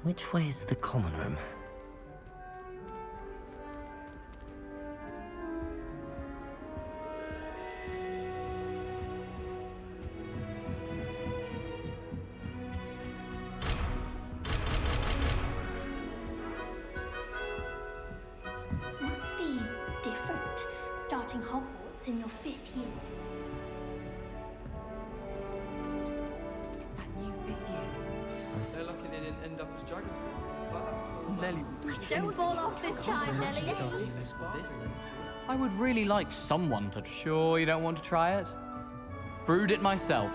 Which way is the common room? Must be different starting Hogwarts in your 5th year. It's that new 5th year. They're lucky they didn't end up as dragon fruit. Like that poor Nelly man. would do. Don't fall off this time, Nelly. I would really like someone to... Sure you don't want to try it? Brewed it myself.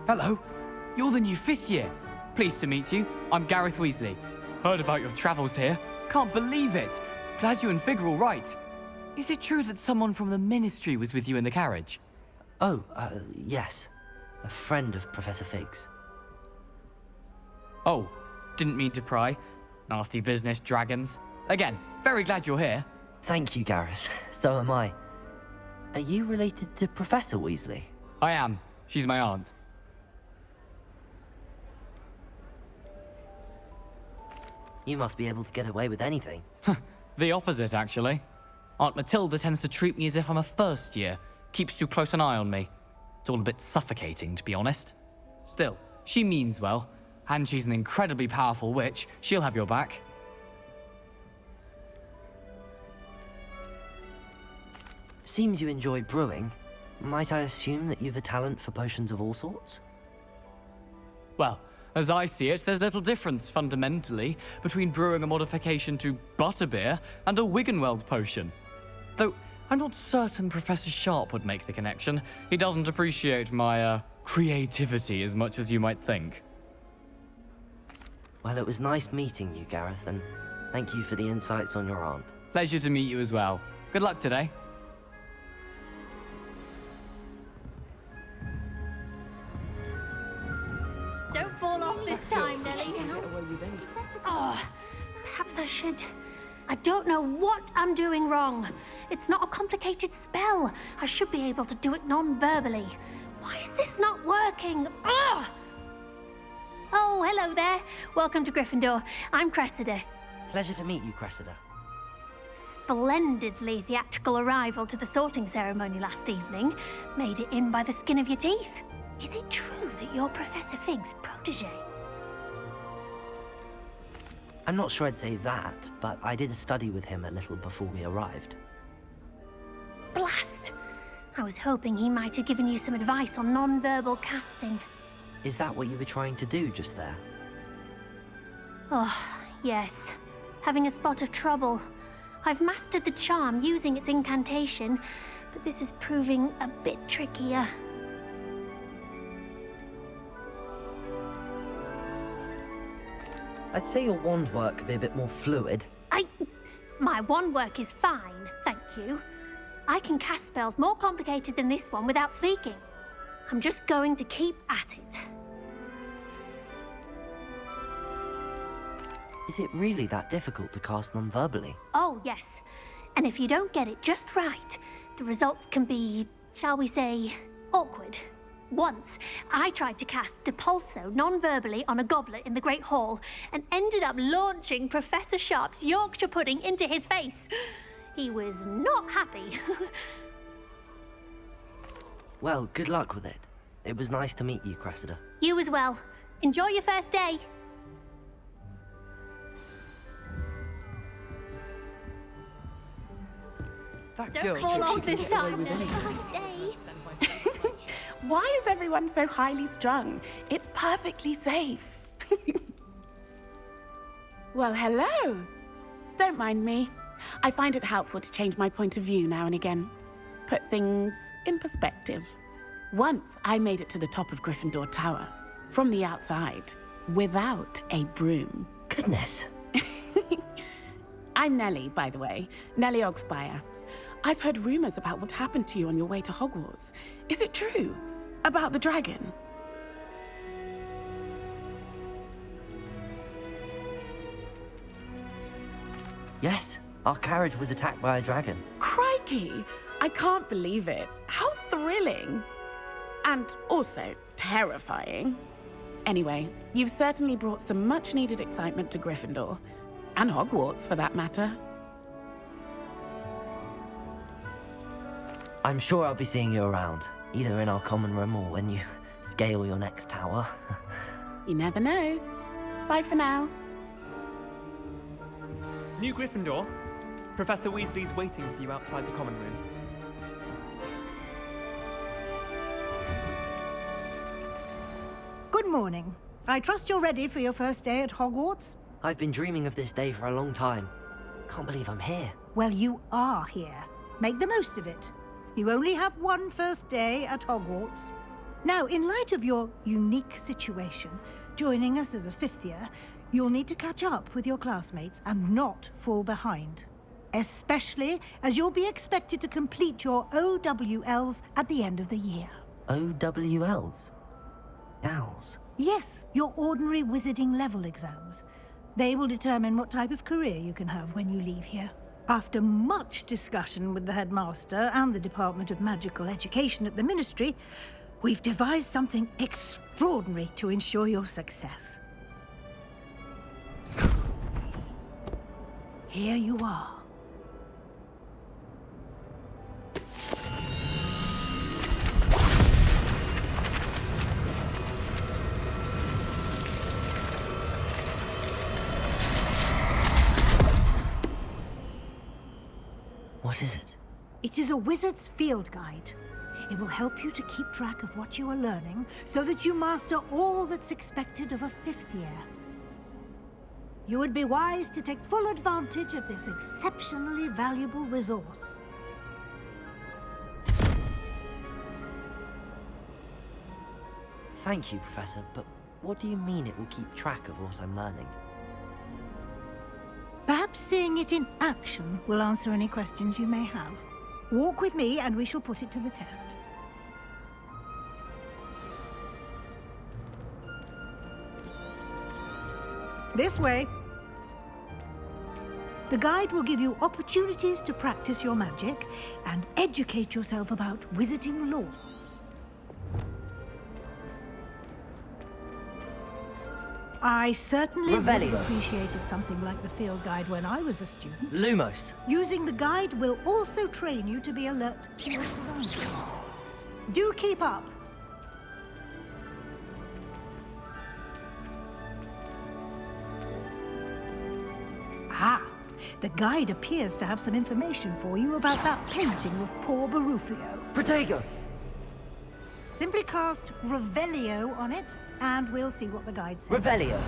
Hello, you're the new 5th year. Pleased to meet you. I'm Gareth Weasley. Heard about your travels here. Can't believe it. Glad you and Fig are all right. Is it true that someone from the Ministry was with you in the carriage? Oh, yes. A friend of Professor Fig's. Oh, didn't mean to pry. Nasty business, dragons. Again, very glad you're here. Thank you, Gareth. So am I. Are you related to Professor Weasley? I am. She's my aunt. You must be able to get away with anything. The opposite, actually. Aunt Matilda tends to treat me as if I'm a first year. Keeps too close an eye on me. It's all a bit suffocating, to be honest. Still, she means well, and she's an incredibly powerful witch. She'll have your back. Seems you enjoy brewing. Might I assume that you've a talent for potions of all sorts? Well, as I see it, there's little difference, fundamentally, between brewing a modification to butterbeer and a Wiggenweld potion. Though, I'm not certain Professor Sharp would make the connection. He doesn't appreciate my, creativity as much as you might think. Well, it was nice meeting you, Gareth, and thank you for the insights on your aunt. Pleasure to meet you as well. Good luck today. Don't fall off this time, Nelly. Get away with anything. Oh, perhaps I should. I don't know what I'm doing wrong. It's not a complicated spell. I should be able to do it non-verbally. Why is this not working? Ugh! Oh, hello there. Welcome to Gryffindor. I'm Cressida. Pleasure to meet you, Cressida. Splendidly theatrical arrival to the sorting ceremony last evening. Made it in by the skin of your teeth. Is it true that you're Professor Fig's protege? I'm not sure I'd say that, but I did study with him a little before we arrived. Blast! I was hoping he might have given you some advice on non-verbal casting. Is that what you were trying to do just there? Oh, yes. Having a spot of trouble. I've mastered the charm using its incantation, but this is proving a bit trickier. I'd say your wand work could be a bit more fluid. My wand work is fine, thank you. I can cast spells more complicated than this one without speaking. I'm just going to keep at it. Is it really that difficult to cast non-verbally? Oh, yes. And if you don't get it just right, the results can be, shall we say, awkward. Once, I tried to cast Depulso non-verbally on a goblet in the Great Hall and ended up launching Professor Sharp's Yorkshire pudding into his face. He was not happy. Well, good luck with it. It was nice to meet you, Cressida. You as well. Enjoy your first day. That Don't girl fall thinks she off can this get away time. with anything. First day. Why is everyone so highly strung? It's perfectly safe. Well, hello. Don't mind me. I find it helpful to change my point of view now and again. Put things in perspective. Once I made it to the top of Gryffindor Tower, from the outside, without a broom. Goodness. I'm Nellie, by the way. Nellie Ogspire. I've heard rumors about what happened to you on your way to Hogwarts. Is it true? About the dragon? Yes, our carriage was attacked by a dragon. Crikey! I can't believe it. How thrilling! And also terrifying. Anyway, you've certainly brought some much-needed excitement to Gryffindor. And Hogwarts, for that matter. I'm sure I'll be seeing you around, either in our common room or when you scale your next tower. You never know. Bye for now. New Gryffindor. Professor Weasley's waiting for you outside the common room. Good morning. I trust you're ready for your first day at Hogwarts? I've been dreaming of this day for a long time. Can't believe I'm here. Well, you are here. Make the most of it. You only have one first day at Hogwarts. Now, in light of your unique situation, joining us as a fifth year, you'll need to catch up with your classmates and not fall behind. Especially as you'll be expected to complete your OWLs at the end of the year. OWLs? Owls? Yes, your ordinary wizarding level exams. They will determine what type of career you can have when you leave here. After much discussion with the headmaster and the Department of Magical Education at the Ministry, we've devised something extraordinary to ensure your success. Here you are. What is it? It is a wizard's field guide. It will help you to keep track of what you are learning so that you master all that's expected of a fifth year. You would be wise to take full advantage of this exceptionally valuable resource. Thank you, Professor, but what do you mean it will keep track of what I'm learning? Perhaps seeing it in action will answer any questions you may have. Walk with me and we shall put it to the test. This way. The guide will give you opportunities to practice your magic and educate yourself about wizarding lore. I certainly would have Revelio. appreciated something like the field guide when I was a student. Lumos. Using the guide will also train you to be alert to your surroundings. Do keep up. Ah, the guide appears to have some information for you about that painting of poor Barufio. Protego! Simply cast Revelio on it, and we'll see what the guide says. Revelio.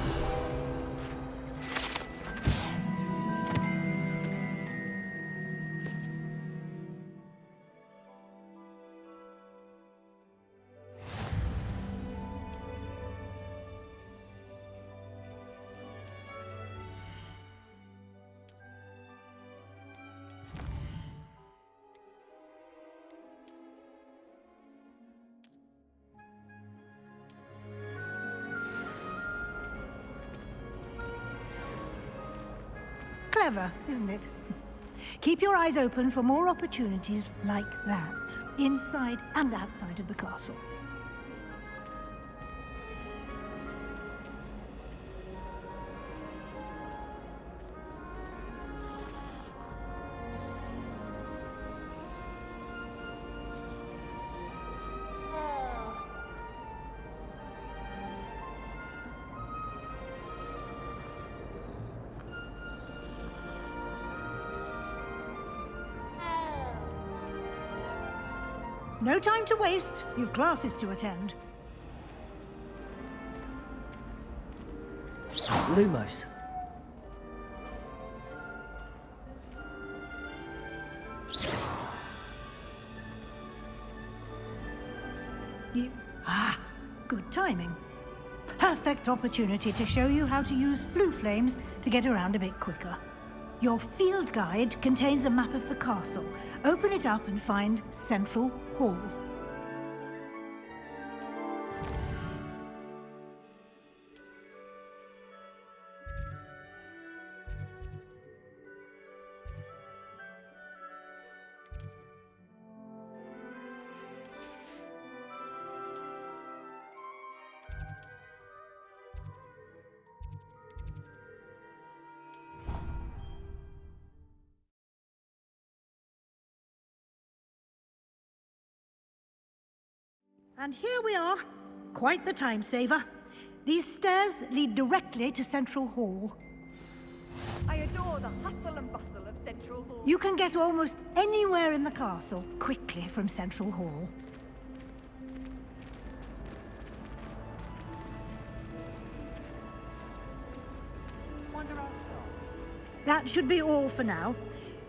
Clever, isn't it? Keep your eyes open for more opportunities like that, inside and outside of the castle. No time to waste. You've classes to attend. Lumos. Good timing. Perfect opportunity to show you how to use flue flames to get around a bit quicker. Your field guide contains a map of the castle. Open it up and find Central Hall. And here we are. Quite the time saver. These stairs lead directly to Central Hall. I adore the hustle and bustle of Central Hall. You can get almost anywhere in the castle quickly from Central Hall. That should be all for now.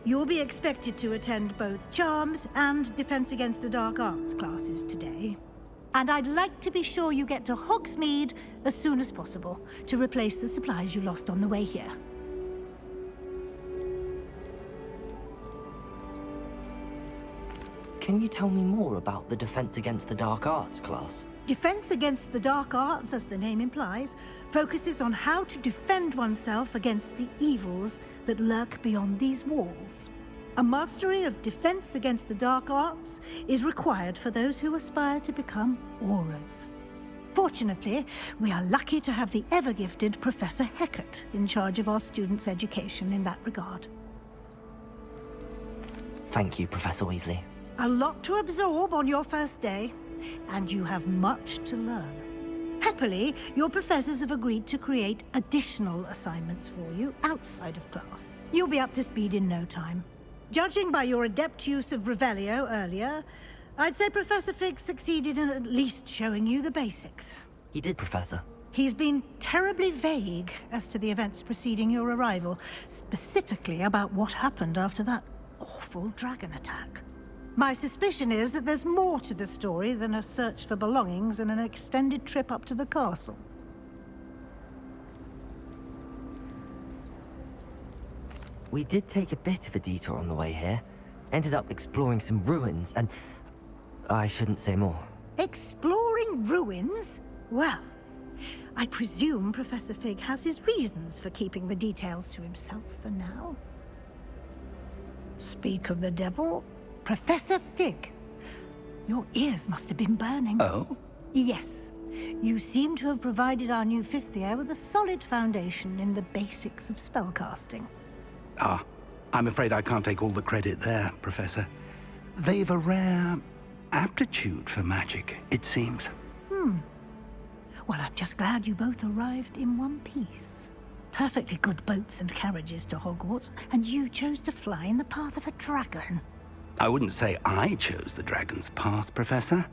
You'll be expected to attend both Charms and Defense Against the Dark Arts classes today. And I'd like to be sure you get to Hogsmeade as soon as possible to replace the supplies you lost on the way here. Can you tell me more about the Defense Against the Dark Arts class? Defense Against the Dark Arts, as the name implies, focuses on how to defend oneself against the evils that lurk beyond these walls. A mastery of Defense Against the Dark Arts is required for those who aspire to become Aurors. Fortunately, we are lucky to have the ever-gifted Professor Hecat in charge of our students' education in that regard. Thank you, Professor Weasley. A lot to absorb on your first day, and you have much to learn. Happily, your professors have agreed to create additional assignments for you outside of class. You'll be up to speed in no time. Judging by your adept use of Revelio earlier, I'd say Professor Fig succeeded in at least showing you the basics. He did, Professor. He's been terribly vague as to the events preceding your arrival, specifically about what happened after that awful dragon attack. My suspicion is that there's more to the story than a search for belongings and an extended trip up to the castle. We did take a bit of a detour on the way here. Ended up exploring some ruins and... I shouldn't say more. Exploring ruins? Well, I presume Professor Fig has his reasons for keeping the details to himself for now. Speak of the devil, Professor Fig. Your ears must have been burning. Oh? Yes. You seem to have provided our new fifth year with a solid foundation in the basics of spellcasting. Ah, I'm afraid I can't take all the credit there, Professor. They've a rare aptitude for magic, it seems. Well, I'm just glad you both arrived in one piece. Perfectly good boats and carriages to Hogwarts, and you chose to fly in the path of a dragon. I wouldn't say I chose the dragon's path, Professor.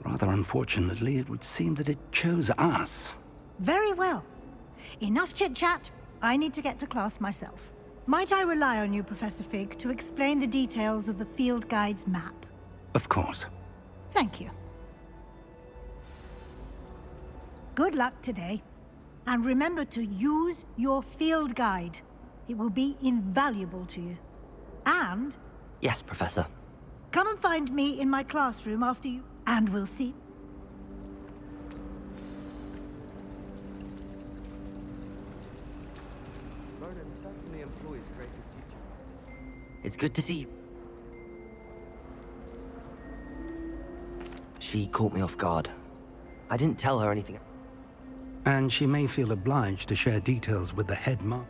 Rather unfortunately, it would seem that it chose us. Very well. Enough chit-chat. I need to get to class myself. Might I rely on you, Professor Fig, to explain the details of the field guide's map? Of course. Thank you. Good luck today. And remember to use your field guide. It will be invaluable to you. And Yes, Professor. come and find me in my classroom after you... And we'll see... Vernon certainly employs creative teaching. It's good to see you. She caught me off guard. I didn't tell her anything. And she may feel obliged to share details with the head master.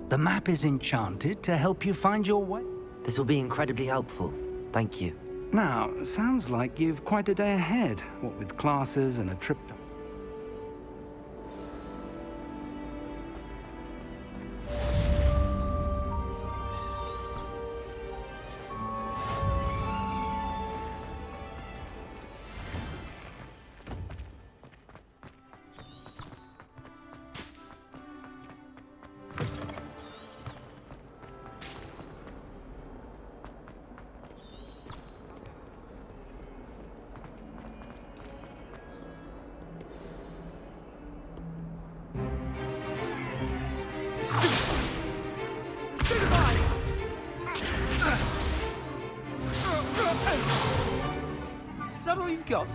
The map is enchanted to help you find your way. This will be incredibly helpful. Thank you. Now, sounds like you've quite a day ahead, what with classes and a trip to... Is that all you've got?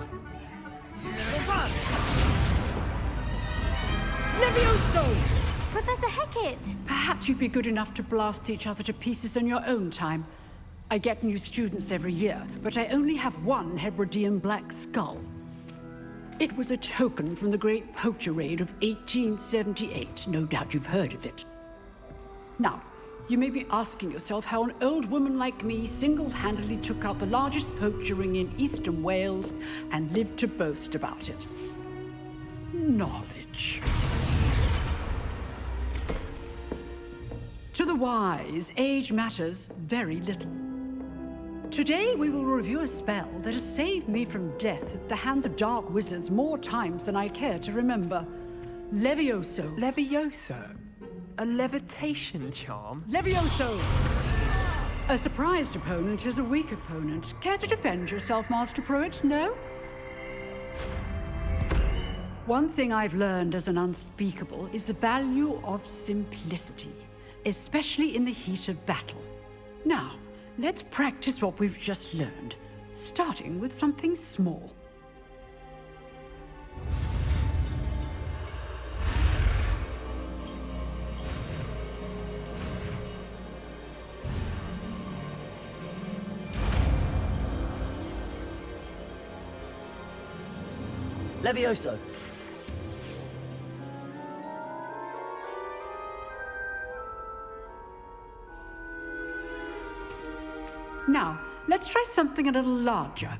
Professor Hecat! Perhaps you'd be good enough to blast each other to pieces in your own time. I get new students every year, but I only have one Hebridean black skull. It was a token from the Great Poacher Raid of 1878. No doubt you've heard of it. Now, you may be asking yourself how an old woman like me single-handedly took out the largest poacher ring in eastern Wales and lived to boast about it. Knowledge. To the wise, age matters very little. Today we will review a spell that has saved me from death at the hands of dark wizards more times than I care to remember. Levioso. Levioso? A levitation charm? Levioso! A surprised opponent is a weak opponent. Care to defend yourself, Master Pruitt? No? One thing I've learned as an unspeakable is the value of simplicity, especially in the heat of battle. Now, let's practice what we've just learned, starting with something small. Levioso. Now, let's try something a little larger.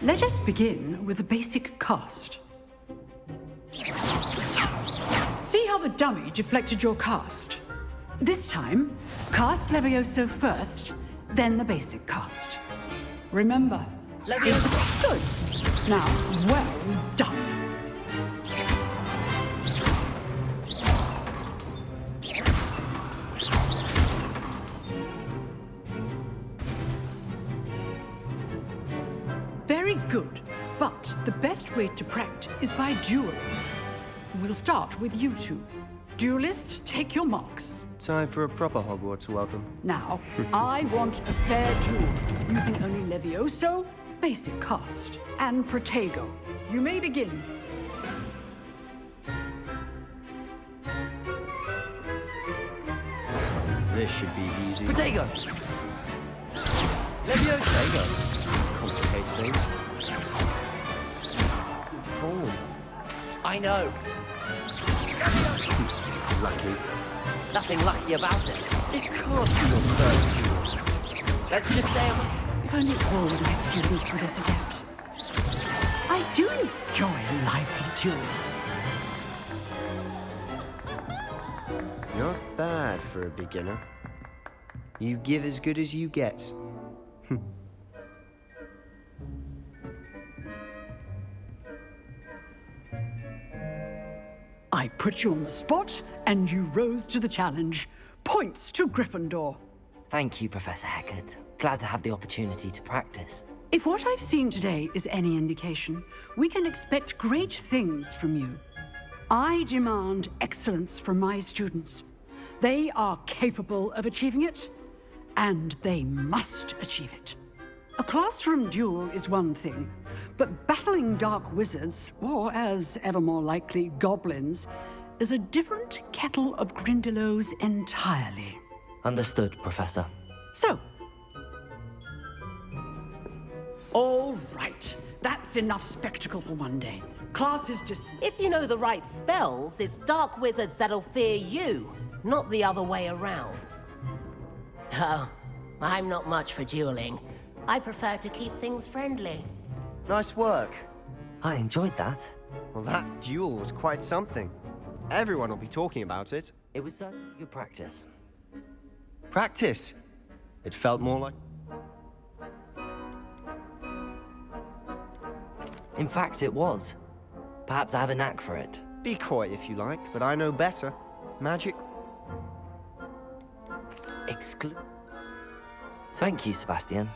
Let us begin with the basic cast. See how the dummy deflected your cast? This time, cast Levioso first, then the basic cast. Remember, Levioso. Good. Now, well done. Very good, but the best way to practice is by dueling. We'll start with you two. Duelists, take your marks. Time for a proper Hogwarts welcome. Now, I want a fair duel, using only Levioso, basic cast, and Protego. You may begin. This should be easy. Protego! Levioso! Complicates things. Oh. I know. Lucky. Nothing lucky about it. This can't be your first duel. Let's just say If only all would like to do this with this event. I do enjoy a lively duel. Not bad for a beginner. You give as good as you get. I put you on the spot, and you rose to the challenge. Points to Gryffindor. Thank you, Professor Hecat. Glad to have the opportunity to practice. If what I've seen today is any indication, we can expect great things from you. I demand excellence from my students. They are capable of achieving it, and they must achieve it. A classroom duel is one thing, but battling dark wizards, or as ever more likely, goblins, is a different kettle of Grindylows entirely. Understood, Professor. So, all right, that's enough spectacle for one day. Class is dismissed. If you know the right spells, it's dark wizards that'll fear you, not the other way around. Oh, I'm not much for dueling. I prefer to keep things friendly. Nice work. I enjoyed that. Well, that duel was quite something. Everyone will be talking about it. It was certainly good practice. Practice. It felt more like... In fact, it was. Perhaps I have a knack for it. Be coy if you like, but I know better. Magic. Thank you, Sebastian.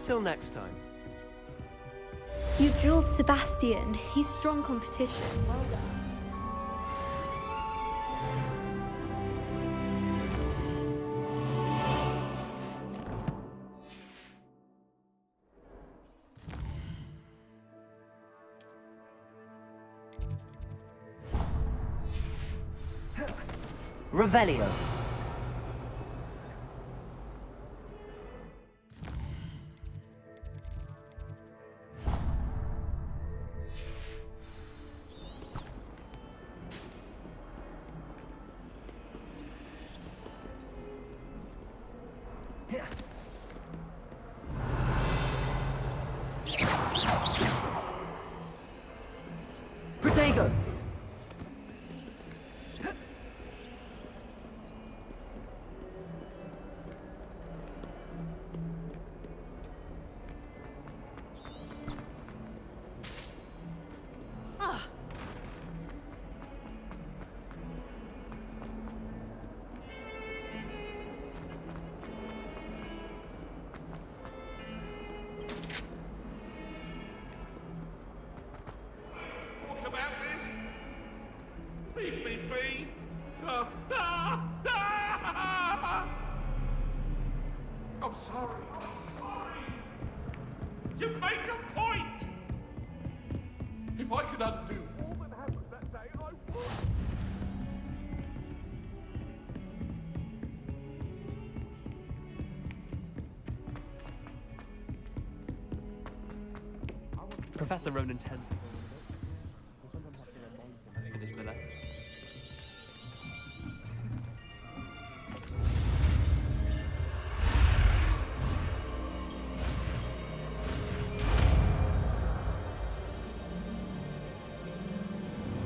Till next time. You drilled Sebastian. He's strong competition. Well done. Revelio. Protego! Talk about this? Leave me be! I'm sorry. You make a point! If I could undo all that happened that day, I would. Professor Ronan 10. Finish the lesson.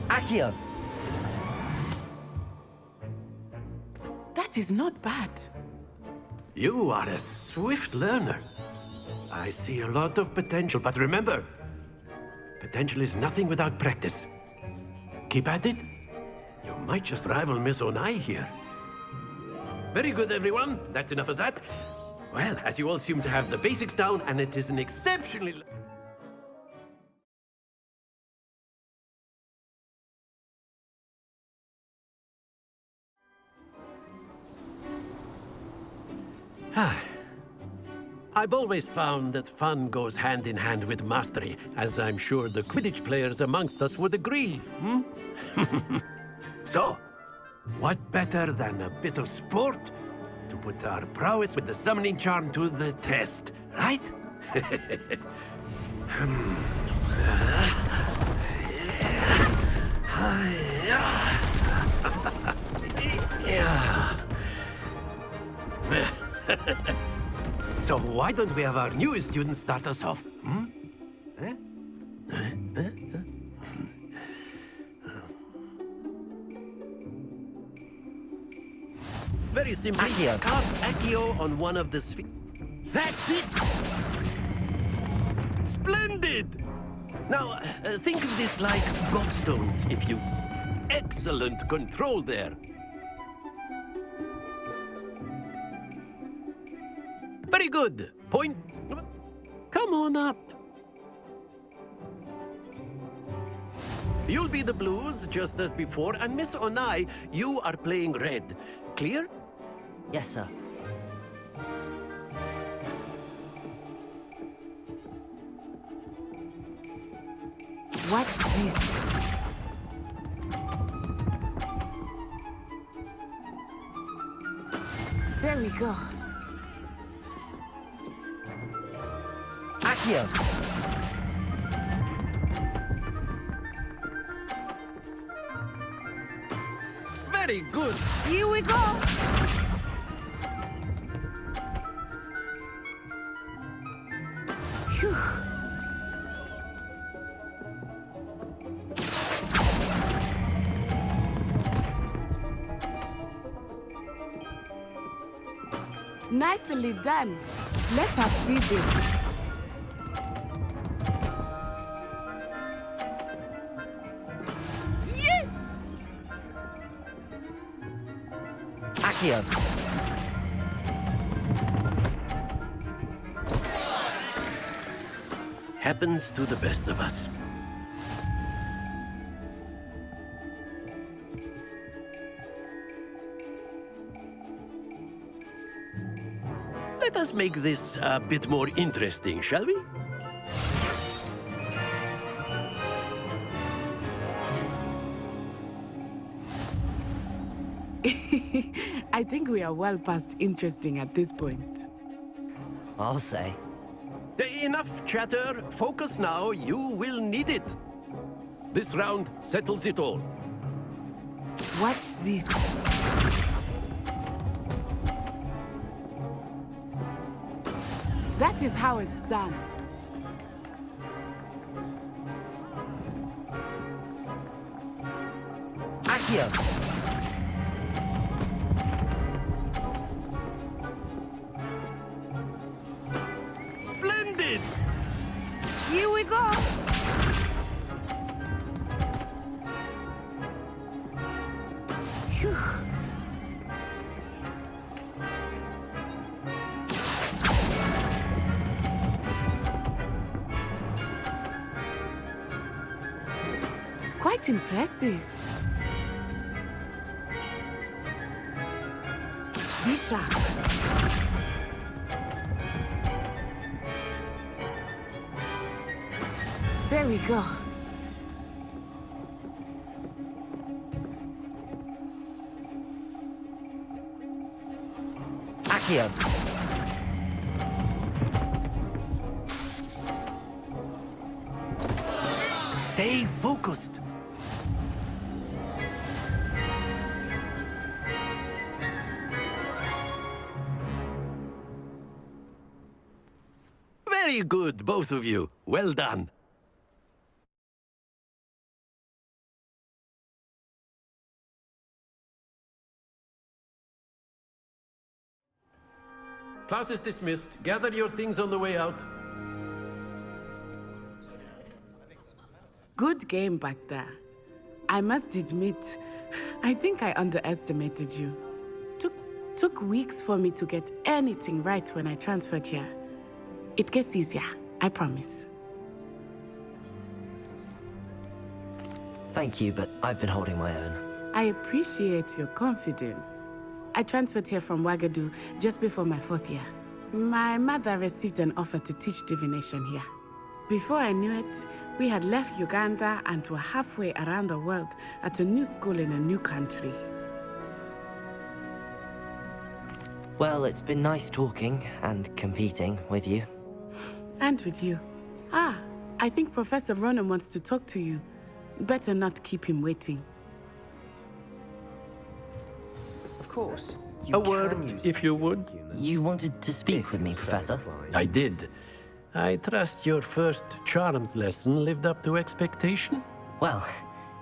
Accio! That is not bad. You are a swift learner. I see a lot of potential, but remember, potential is nothing without practice. Keep at it. You might just rival Miss Onai here. Very good, everyone. That's enough of that. Well, as you all seem to have the basics down, and it is an exceptionally... I've always found that fun goes hand in hand with mastery, as I'm sure the Quidditch players amongst us would agree, hmm? So, what better than a bit of sport to put our prowess with the summoning charm to the test, right? So why don't we have our newest student start us off? Hmm? Very simply, cast Accio on one of the That's it! Splendid! Now, think of this like gobstones, if you... Excellent control there. Very good. Point. Come on up. You'll be the blues, just as before, and Miss Onai, you are playing red. Clear? Yes, sir. Watch this. There we go. Accio! Very good. Here we go. Phew. Nicely done. Let us see this. Yes! Accio! Happens to the best of us. Let us make this a bit more interesting, shall we? I think we are well past interesting at this point. I'll say. Enough chatter. Focus now. You will need it. This round settles it all. Watch this. That is how it's done. Accio! Splendid! Here we go. Phew. Quite impressive. Bishop. There we go. Accio! Stay focused. Very good, both of you. Well done. Class is dismissed. Gather your things on the way out. Good game back there. I must admit, I think I underestimated you. Took weeks for me to get anything right when I transferred here. It gets easier, I promise. Thank you, but I've been holding my own. I appreciate your confidence. I transferred here from Wagadu just before my 4th year. My mother received an offer to teach divination here. Before I knew it, we had left Uganda and were halfway around the world at a new school in a new country. Well, it's been nice talking and competing with you. And with you. Ah, I think Professor Ronan wants to talk to you. Better not keep him waiting. Of course. A word, if you would. You wanted to speak with me, Professor? I did. I trust your first charms lesson lived up to expectation? Well,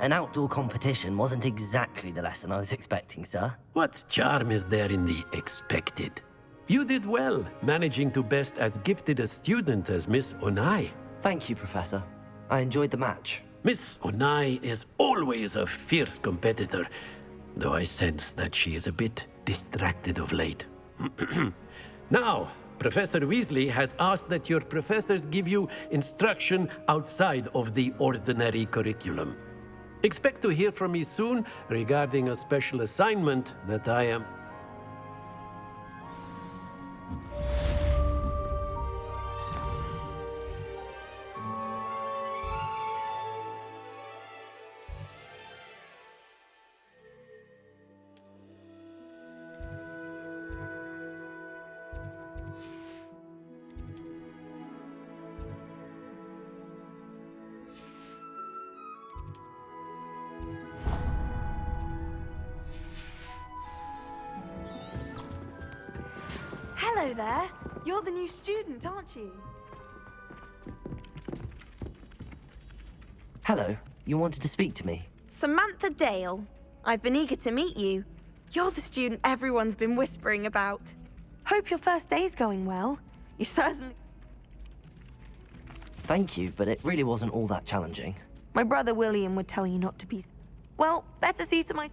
an outdoor competition wasn't exactly the lesson I was expecting, sir. What charm is there in the expected? You did well, managing to best as gifted a student as Miss Onai. Thank you, Professor. I enjoyed the match. Miss Onai is always a fierce competitor, though I sense that she is a bit distracted of late. Now, Professor Weasley has asked that your professors give you instruction outside of the ordinary curriculum. Expect to hear from me soon regarding a special assignment that I am... Hello there. You're the new student, aren't you? Hello. You wanted to speak to me? Samantha Dale. I've been eager to meet you. You're the student everyone's been whispering about. Hope your first day's going well. You certainly... Thank you, but it really wasn't all that challenging. My brother William would tell you not to be... Well, better see to my...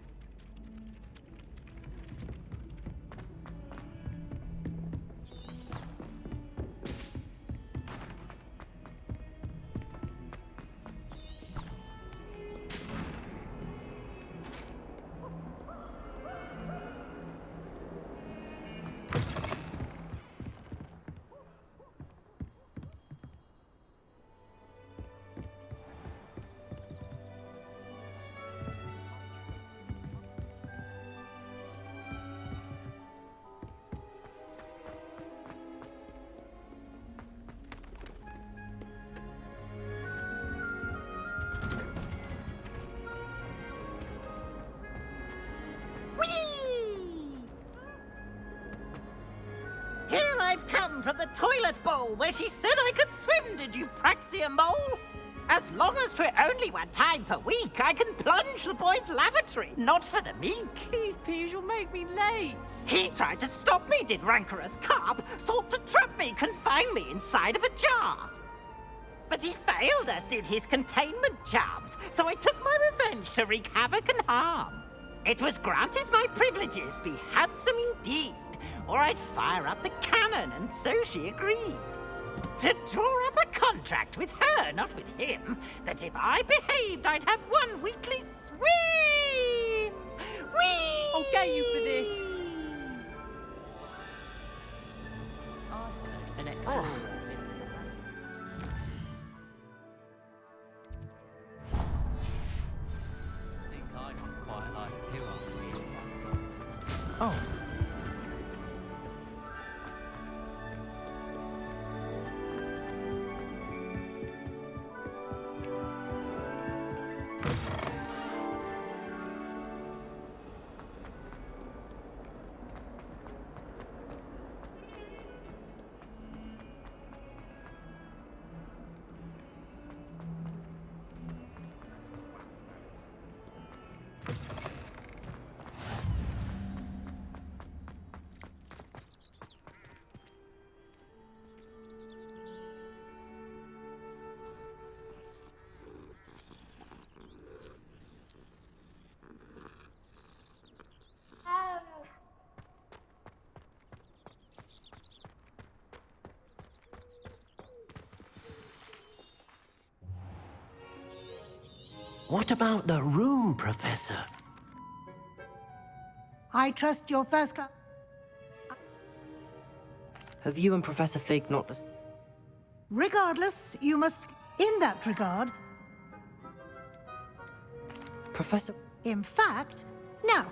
Here I've come from the toilet bowl where she said I could swim, did you praxia mole? As long as 'twere only one time per week, I can plunge the boy's lavatory, not for the meek. These peas will make me late. He tried to stop me, did rancorous carp, sought to trap me, confine me inside of a jar. But he failed, as did his containment charms, so I took my revenge to wreak havoc and harm. It was granted my privileges be handsome indeed, or I'd fire up the cannon, and so she agreed. To draw up a contract with her, not with him, that if I behaved, I'd have one weekly swim! Whee! I'll get you for this. An extra. I think I would quite like to, Oh. What about the room, Professor? I trust your first Have you and Professor Fig not... Regardless, you must, in that regard... Professor... In fact, now,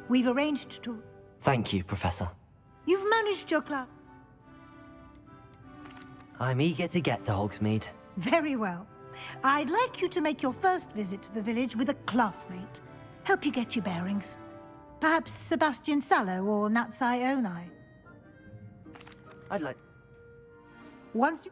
we've arranged to... Thank you, Professor. You've managed your class. I'm eager to get to Hogsmeade. Very well. I'd like you to make your first visit to the village with a classmate. Help you get your bearings. Perhaps Sebastian Sallow or Natsai Onai. I'd like... Once you...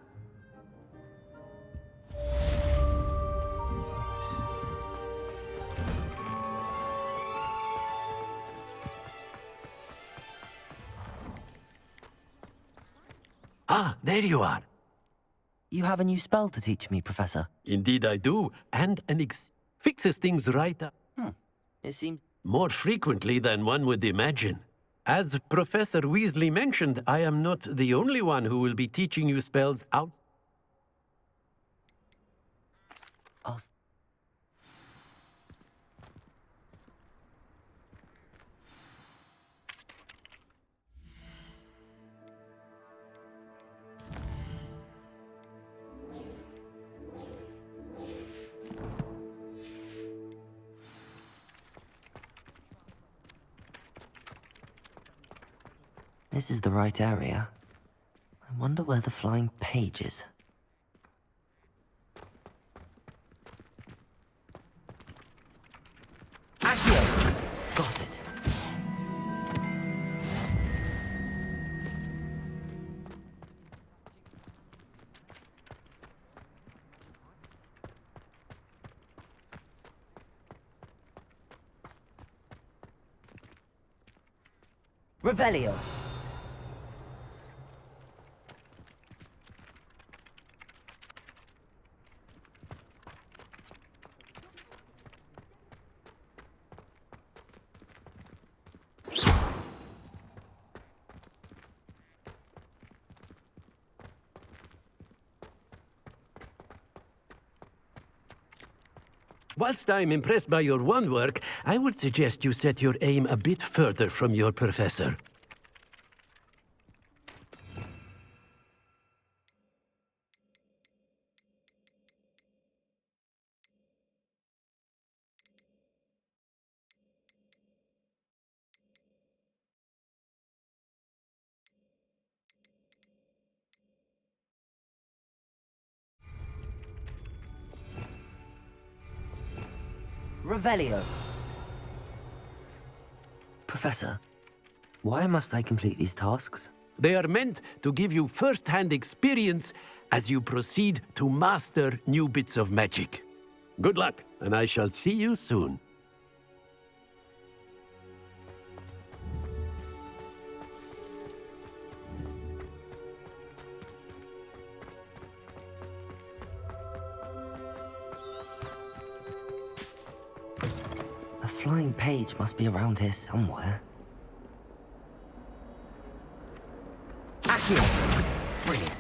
Ah, there you are. You have a new spell to teach me, Professor. Indeed I do, and fixes things right up. It seems... More frequently than one would imagine. As Professor Weasley mentioned, I am not the only one who will be teaching you spells out. This is the right area. I wonder where the flying page is. Accio! Got it. Revelio. Whilst I'm impressed by your wand work, I would suggest you set your aim a bit further from your professor. Revelio. Professor, why must I complete these tasks? They are meant to give you first-hand experience as you proceed to master new bits of magic. Good luck, and I shall see you soon. A flying page must be around here somewhere. Accio! Brilliant.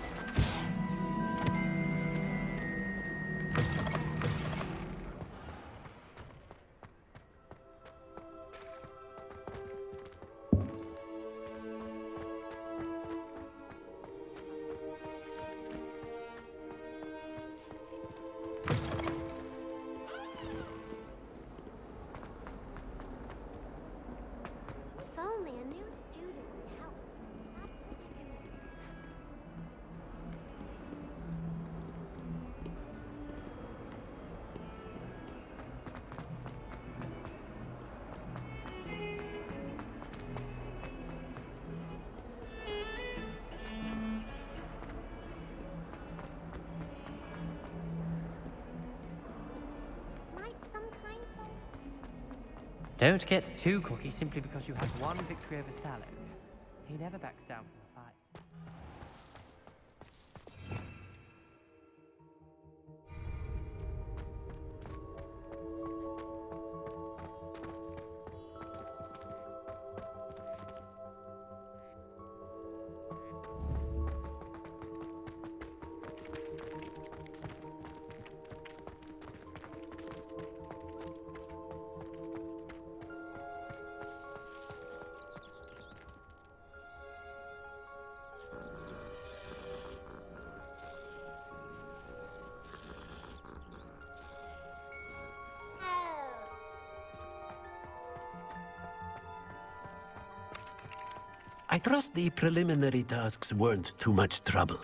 If only a new student would help. Sad predicament. Might some kind soul. Don't get too cocky simply because you had one victory over Sallow. He never backs down from a fight. I trust the preliminary tasks weren't too much trouble.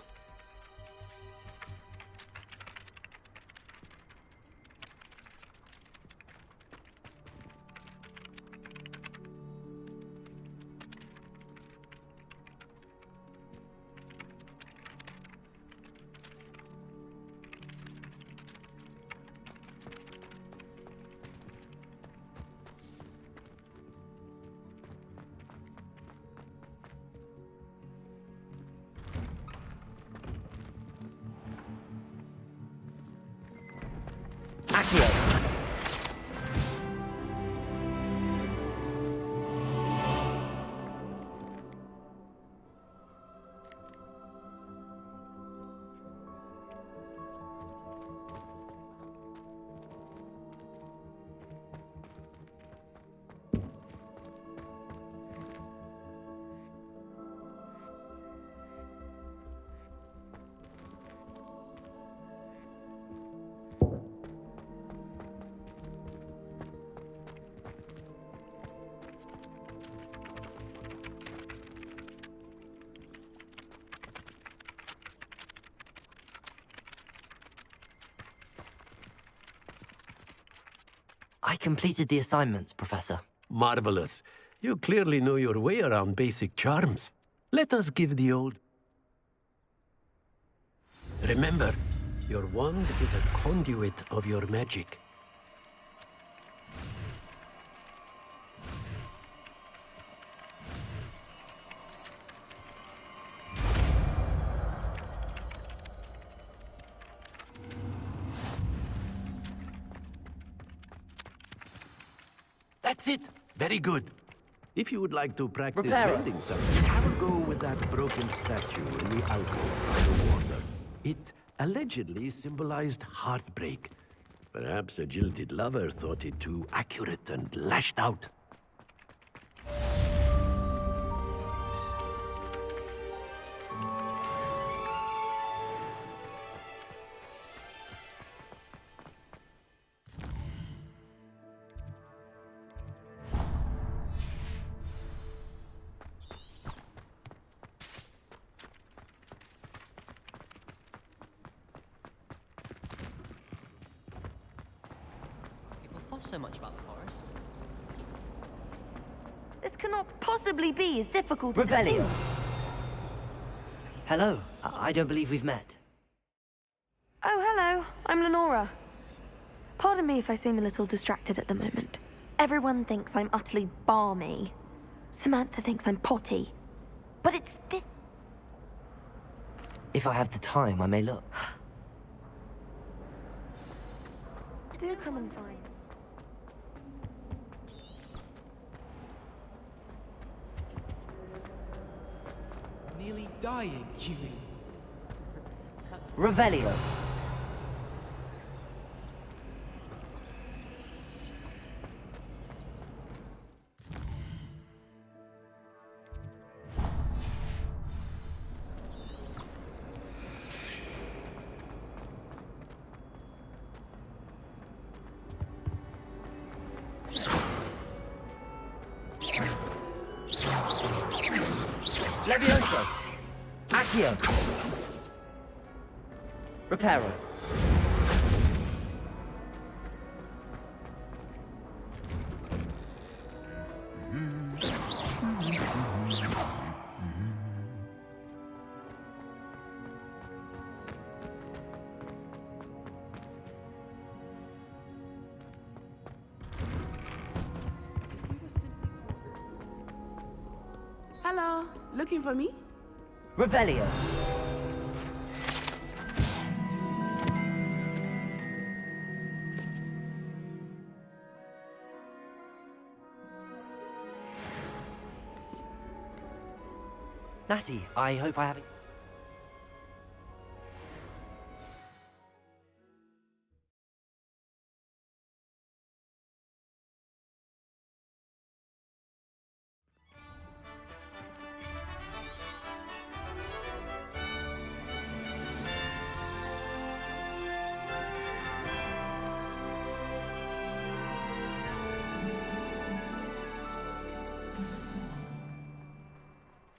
I completed the assignments, Professor. Marvelous. You clearly know your way around basic charms. Let us give the old... Remember, your wand is a conduit of your magic. That's it. Very good. If you would like to practice bending something, I will go with that broken statue in the alcove by the water. It allegedly symbolized heartbreak. Perhaps a jilted lover thought it too accurate and lashed out. So much about the forest. This cannot possibly be as difficult as it Revelio. seems. Hello. I don't believe we've met. Oh, hello. I'm Lenora. Pardon me if I seem a little distracted at the moment. Everyone thinks I'm utterly balmy. Samantha thinks I'm potty. But it's this... If I have the time, I may look. Do come and find me. Nearly dying, you mean? Revelio. Levioso. Accio. Reparo. Hello, looking for me? Revelio. Natty, I hope I haven't...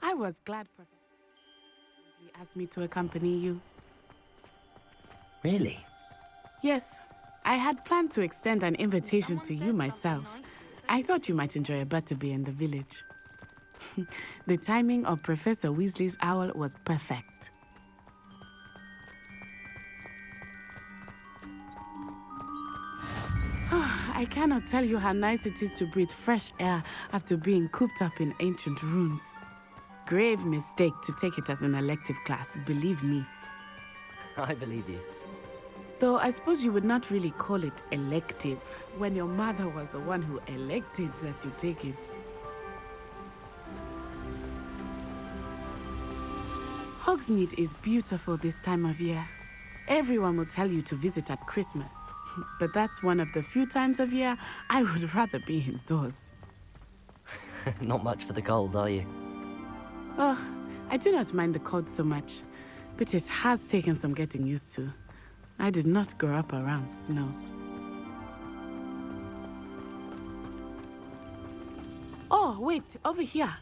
I was glad Professor Weasley asked me to accompany you. Really? Yes, I had planned to extend an invitation to you myself. I thought you might enjoy a butterbeer in the village. The timing of Professor Weasley's owl was perfect. I cannot tell you how nice it is to breathe fresh air after being cooped up in ancient ruins. Grave mistake to take it as an elective class, believe me. I believe you. Though I suppose you would not really call it elective when your mother was the one who elected that you take it. Hogsmeade is beautiful this time of year. Everyone will tell you to visit at Christmas, but that's one of the few times of year I would rather be indoors. Not much for the cold, are you? Oh, I do not mind the cold so much, but it has taken some getting used to. I did not grow up around snow. Oh, wait, over here.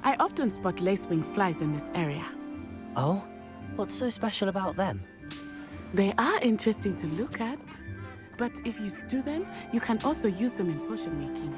I often spot lacewing flies in this area. Oh? What's so special about them? They are interesting to look at, but if you stew them, you can also use them in potion making.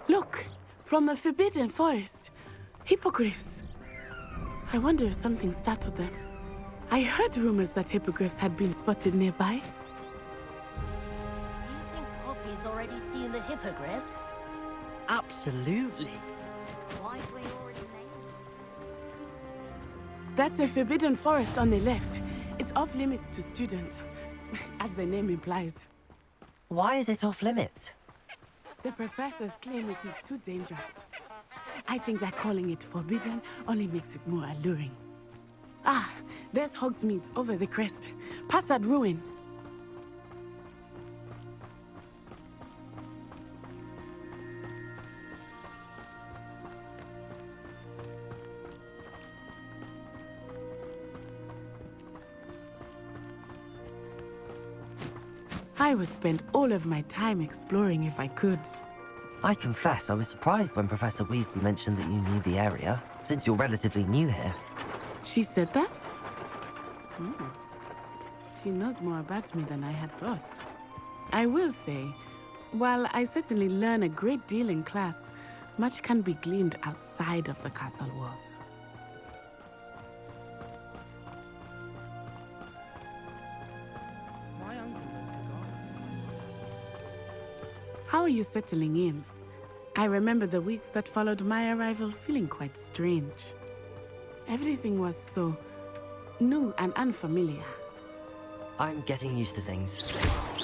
Look, from the Forbidden Forest, hippogriffs. I wonder if something startled them. I heard rumors that hippogriffs had been spotted nearby. Do you think Poppy's already seen the hippogriffs? Absolutely. Why do we already name That's the Forbidden Forest on the left. It's off limits to students, as the name implies. Why is it off limits? The professors claim it is too dangerous. I think that calling it forbidden only makes it more alluring. Ah, there's Hogsmeade over the crest. Past that ruin. I would spend all of my time exploring if I could. I confess I was surprised when Professor Weasley mentioned that you knew the area, since you're relatively new here. She said that? She knows more about me than I had thought. I will say, while I certainly learn a great deal in class, much can be gleaned outside of the castle walls. My uncle knows the garden. How are you settling in? I remember the weeks that followed my arrival feeling quite strange. Everything was so new and unfamiliar. I'm getting used to things.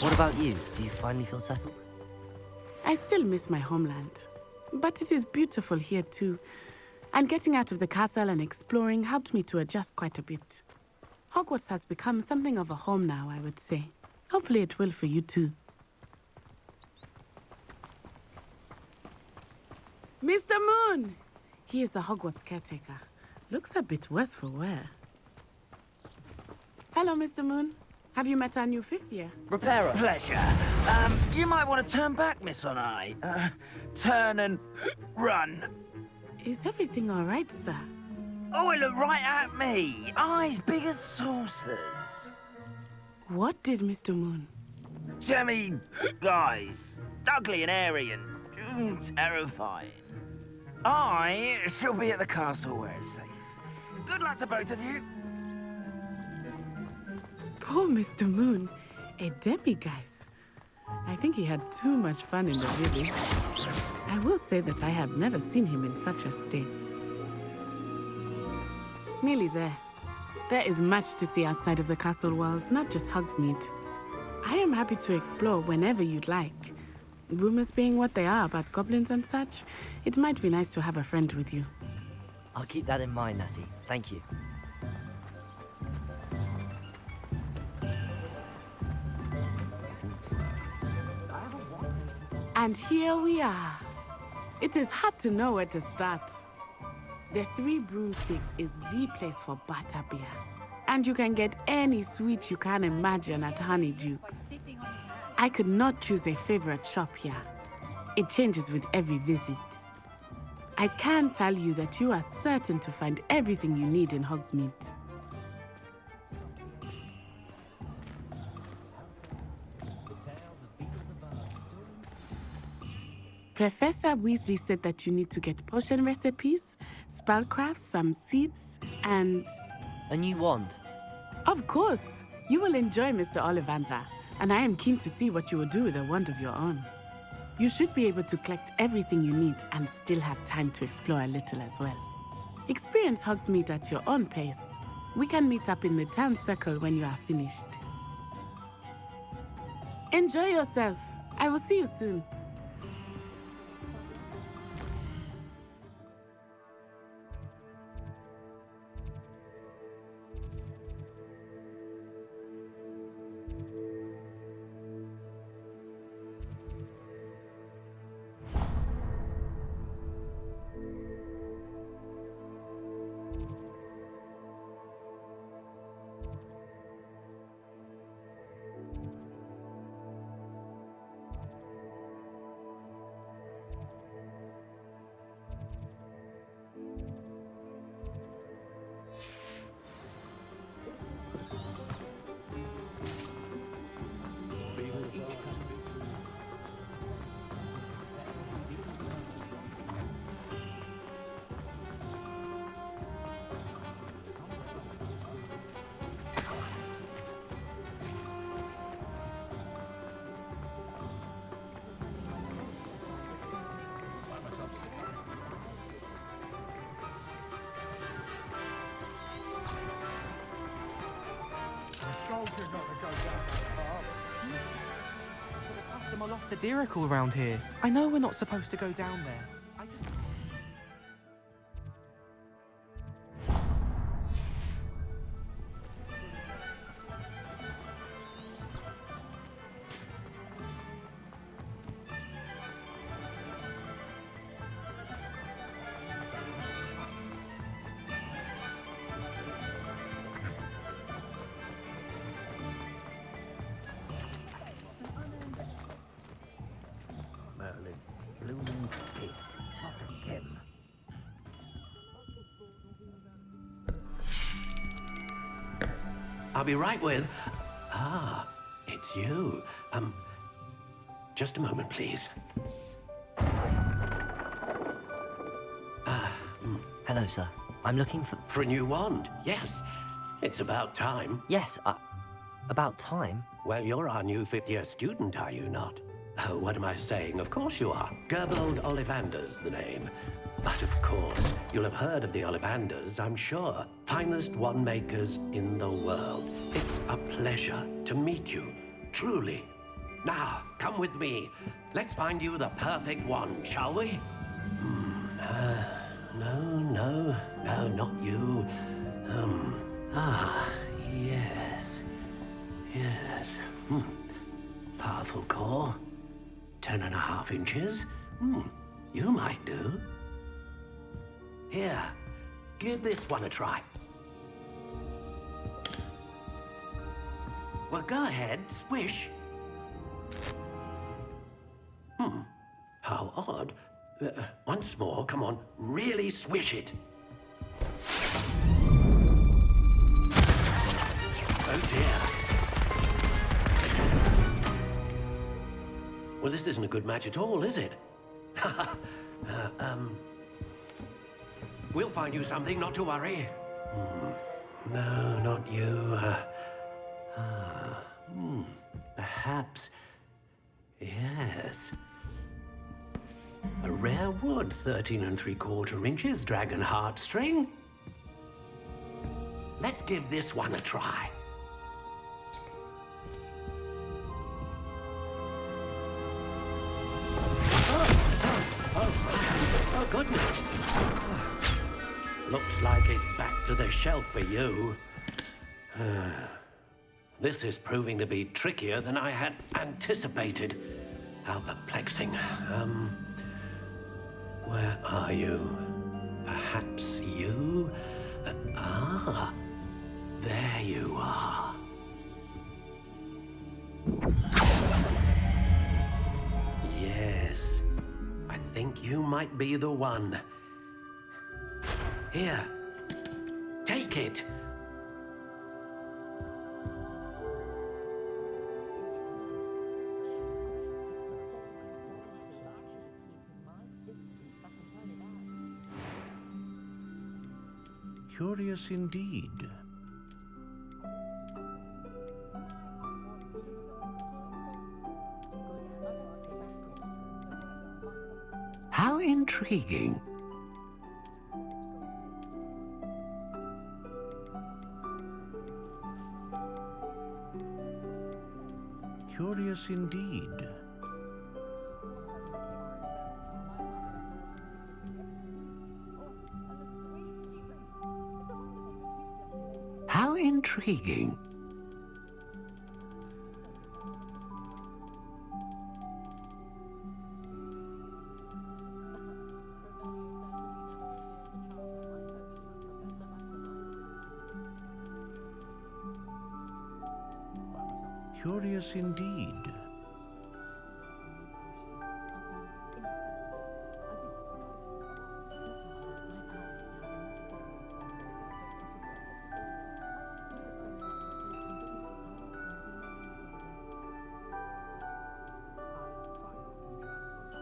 What about you? Do you finally feel settled? I still miss my homeland, but it is beautiful here too. And getting out of the castle and exploring helped me to adjust quite a bit. Hogwarts has become something of a home now, I would say. Hopefully it will for you too. Mr. Moon! He is the Hogwarts caretaker. Looks a bit worse for wear. Hello, Mr. Moon. Have you met our new 5th year? Repairer. Pleasure. You might want to turn back, Miss On-Eye. Turn and run. Is everything all right, sir? Oh, it looked right at me. Eyes big as saucers. What did Mr. Moon? Jemmy guys. Ugly and airy and terrifying. I shall be at the castle where it's safe. Good luck to both of you. Poor Mr. Moon, a demiguise. I think he had too much fun in the village. I will say that I have never seen him in such a state. Nearly there. There is much to see outside of the castle walls, not just Hogsmeade. I am happy to explore whenever you'd like. Rumors being what they are about goblins and such, it might be nice to have a friend with you. I'll keep that in mind, Natty. Thank you. And here we are. It is hard to know where to start. The Three Broomsticks is the place for butterbeer. And you can get any sweet you can imagine at Honeydukes. I could not choose a favorite shop here. It changes with every visit. I can tell you that you are certain to find everything you need in Hogsmeade. Professor Weasley said that you need to get potion recipes, spellcrafts, some seeds, and... A new wand? Of course! You will enjoy Mr. Ollivander, and I am keen to see what you will do with a wand of your own. You should be able to collect everything you need and still have time to explore a little as well. Experience Hogsmeade at your own pace. We can meet up in the town circle when you are finished. Enjoy yourself. I will see you soon. I lost a Dirical around here. I know we're not supposed to go down there. Blue I'll be right with... Ah, it's you. Just a moment, please. Hello, sir. I'm looking for... For a new wand, yes. It's about time. Yes, about time? Well, you're our new fifth-year student, are you not? Oh, what am I saying? Of course you are. Gerbold Ollivander's the name. But of course, you'll have heard of the Ollivanders, I'm sure. Finest wand makers in the world. It's a pleasure to meet you, truly. Now, come with me. Let's find you the perfect wand, shall we? No, not you. Yes. Powerful core. 10.5 inches. You might do. Here, give this one a try. Well, go ahead, swish. How odd. Once more, come on, really swish it. Oh dear. Well, this isn't a good match at all, is it? We'll find you something, not to worry. No, not you. Perhaps... Yes. A rare wood, 13 3/4 inches, dragon heartstring. Let's give this one a try. Oh, goodness. Looks like it's back to the shelf for you. This is proving to be trickier than I had anticipated. How perplexing. Where are you? Perhaps you? There you are. Yes, I think you might be the one. Here, take it. Curious indeed. How intriguing. Curious indeed. How intriguing. Curious indeed.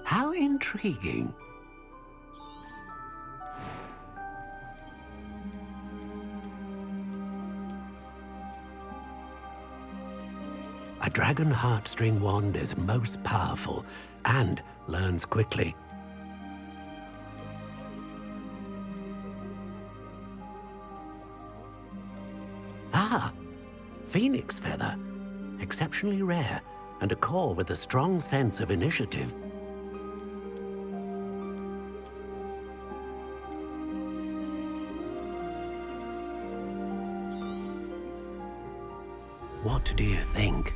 How intriguing. A dragon heartstring wand is most powerful and learns quickly. Ah, phoenix feather. Exceptionally rare, and a core with a strong sense of initiative. What do you think?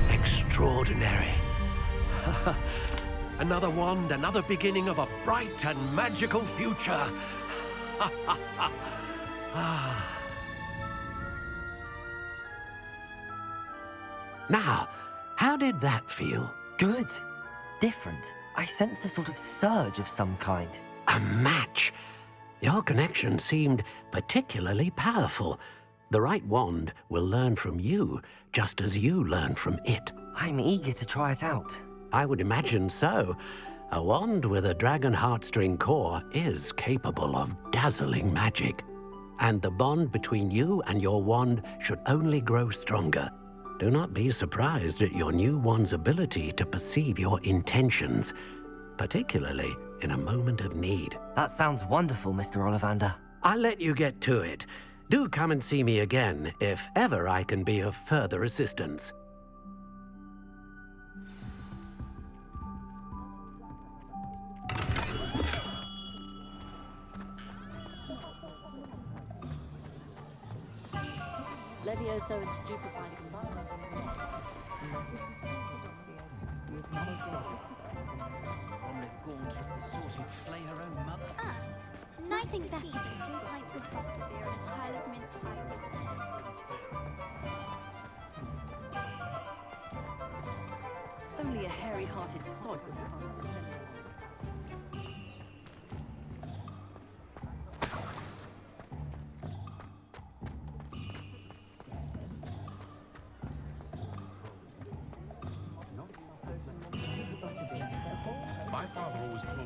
Extraordinary. Another wand, another beginning of a bright and magical future. Now, how did that feel? Good. Different. I sensed a sort of surge of some kind. A match! Your connection seemed particularly powerful. The right wand will learn from you, just as you learn from it. I'm eager to try it out. I would imagine so. A wand with a dragon heartstring core is capable of dazzling magic. And the bond between you and your wand should only grow stronger. Do not be surprised at your new wand's ability to perceive your intentions, particularly in a moment of need. That sounds wonderful, Mr. Ollivander. I'll let you get to it. Do come and see me again if ever I can be of further assistance. Levioso and stupefying combined. Gaunt was the sort who'd flay her own mother. Nothing better than 2 pints of butterbeer and a pile of mince pies. Only a hairy-hearted sod would come. My father always taught me